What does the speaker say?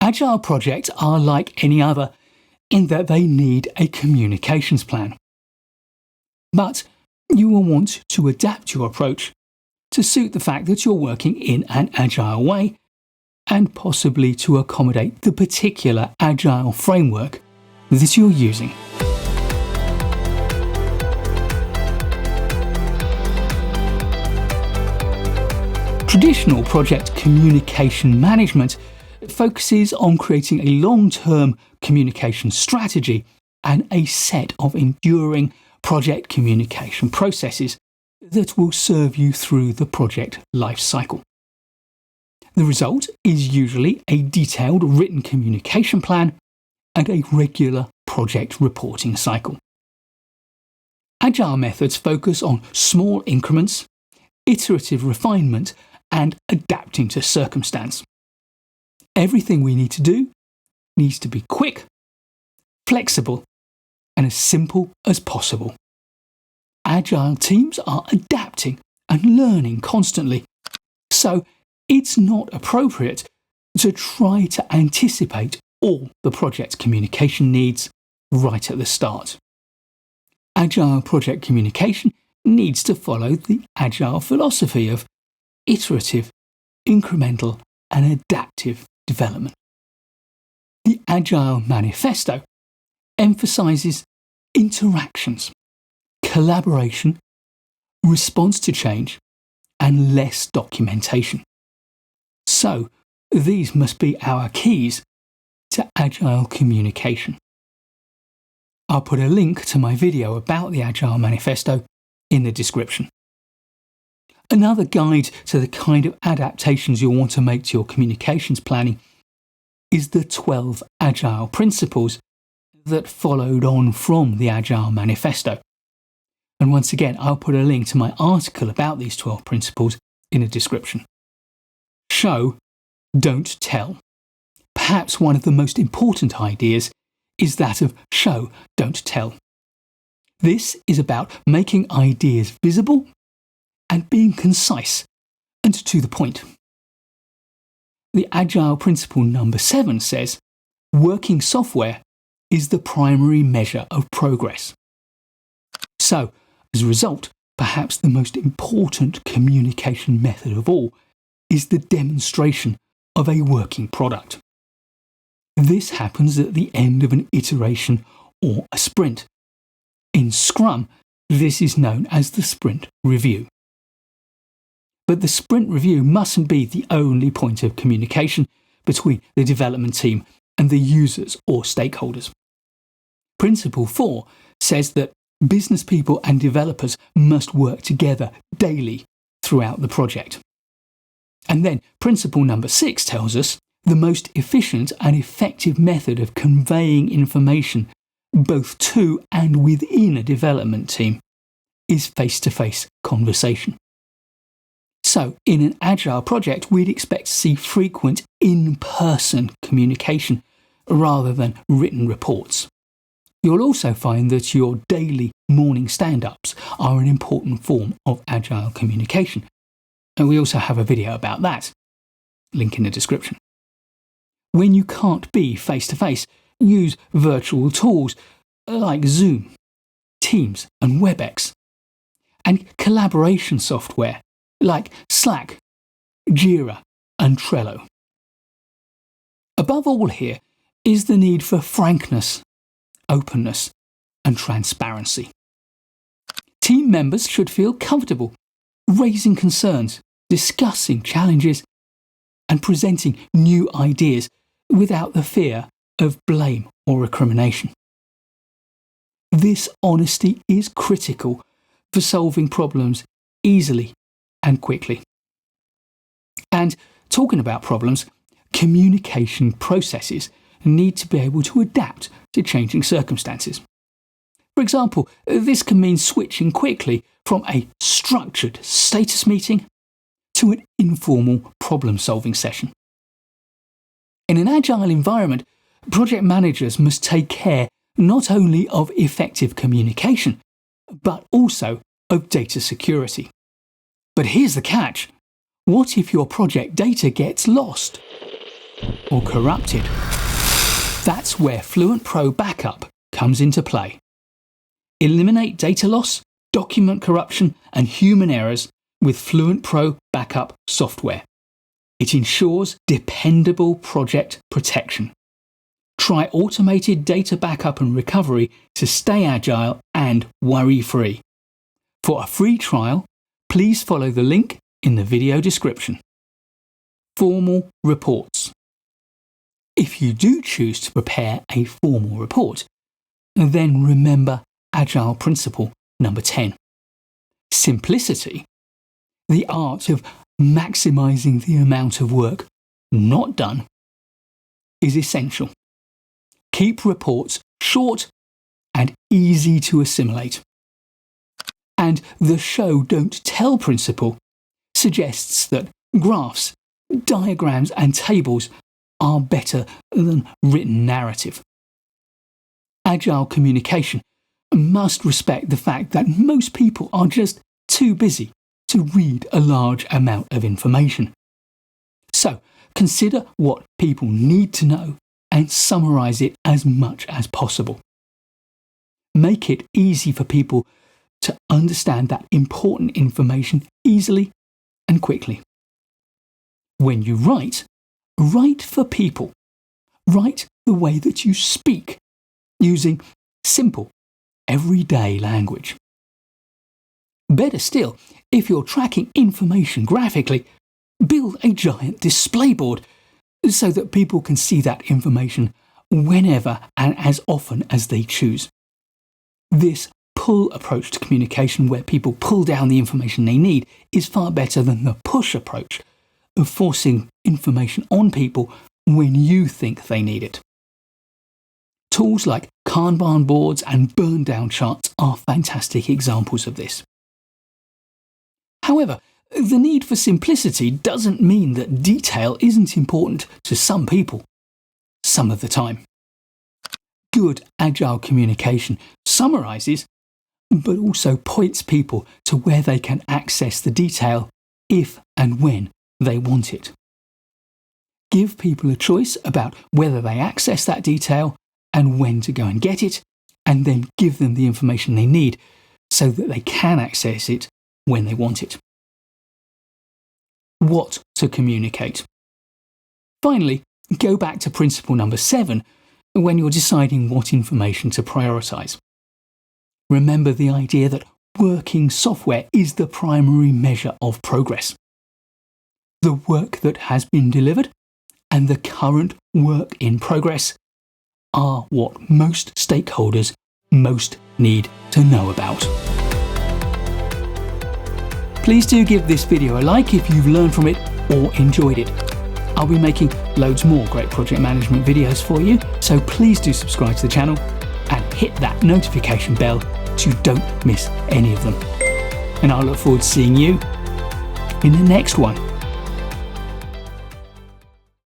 Agile projects are like any other in that they need a communications plan. But you will want to adapt your approach to suit the fact that you're working in an Agile way and possibly to accommodate the particular Agile framework that you're using. Traditional project communication management focuses on creating a long-term communication strategy and a set of enduring project communication processes that will serve you through the project life cycle. The result is usually a detailed written communication plan and a regular project reporting cycle. Agile methods focus on small increments, iterative refinement, and adapting to circumstance. Everything we need to do needs to be quick, flexible, and as simple as possible. Agile teams are adapting and learning constantly, so it's not appropriate to try to anticipate all the project's communication needs right at the start. Agile project communication needs to follow the Agile philosophy of iterative, incremental, and adaptive development. The Agile Manifesto emphasizes interactions, collaboration, response to change, and less documentation. So, these must be our keys to Agile communication. I'll put a link to my video about the Agile Manifesto in the description. Another guide to the kind of adaptations you'll want to make to your communications planning is the 12 Agile principles that followed on from the Agile Manifesto. And once again, I'll put a link to my article about these 12 principles in the description. Show, don't tell. Perhaps one of the most important ideas is that of show, don't tell. This is about making ideas visible and being concise and to the point. The Agile principle number 7 says, working software is the primary measure of progress. So, as a result, perhaps the most important communication method of all is the demonstration of a working product. This happens at the end of an iteration or a sprint. In Scrum, this is known as the sprint review. But the sprint review mustn't be the only point of communication between the development team and the users or stakeholders. Principle 4 says that business people and developers must work together daily throughout the project. And then principle number 6 tells us the most efficient and effective method of conveying information both to and within a development team is face-to-face conversation. So, in an Agile project, we'd expect to see frequent in-person communication rather than written reports. You'll also find that your daily morning stand-ups are an important form of Agile communication. And we also have a video about that. Link in the description. When you can't be face-to-face, use virtual tools like Zoom, Teams, and WebEx, and collaboration software like Slack, Jira, and Trello. Above all here is the need for frankness, openness, and transparency. Team members should feel comfortable raising concerns, discussing challenges, and presenting new ideas without the fear of blame or recrimination. This honesty is critical for solving problems easily and quickly. And talking about problems, communication processes need to be able to adapt to changing circumstances. For example, this can mean switching quickly from a structured status meeting to an informal problem-solving session. In an Agile environment, project managers must take care not only of effective communication, but also of data security. But here's the catch. What if your project data gets lost? or corrupted. That's where FluentPro Backup comes into play. Eliminate data loss, document corruption, and human errors with FluentPro Backup software. It ensures dependable project protection. Try automated data backup and recovery to stay agile and worry-free. For a free trial, please follow the link in the video description. Formal reports. If you do choose to prepare a formal report, then remember Agile principle number 10. Simplicity, the art of maximizing the amount of work not done, is essential. Keep reports short and easy to assimilate. And the show don't tell principle suggests that graphs, diagrams and tables are better than written narrative. Agile communication must respect the fact that most people are just too busy to read a large amount of information. So, consider what people need to know and summarize it as much as possible. Make it easy for people to understand that important information easily and quickly. When you write, write for people. Write the way that you speak, using simple, everyday language. Better still, if you're tracking information graphically, build a giant display board so that people can see that information whenever and as often as they choose. This pull approach to communication, where people pull down the information they need, is far better than the push approach of forcing information on people when you think they need it. Tools like Kanban boards and burn-down charts are fantastic examples of this. However, the need for simplicity doesn't mean that detail isn't important to some people, some of the time. Good agile communication summarizes, but also points people to where they can access the detail if and when they want it. Give people a choice about whether they access that detail and when to go and get it, and then give them the information they need so that they can access it when they want it. What to communicate. Finally, go back to principle number 7 when you're deciding what information to prioritize. Remember the idea that working software is the primary measure of progress. The work that has been delivered and the current work in progress are what most stakeholders most need to know about. Please do give this video a like if you've learned from it or enjoyed it. I'll be making loads more great project management videos for you, so please do subscribe to the channel and hit that notification bell so you don't miss any of them. And I'll look forward to seeing you in the next one.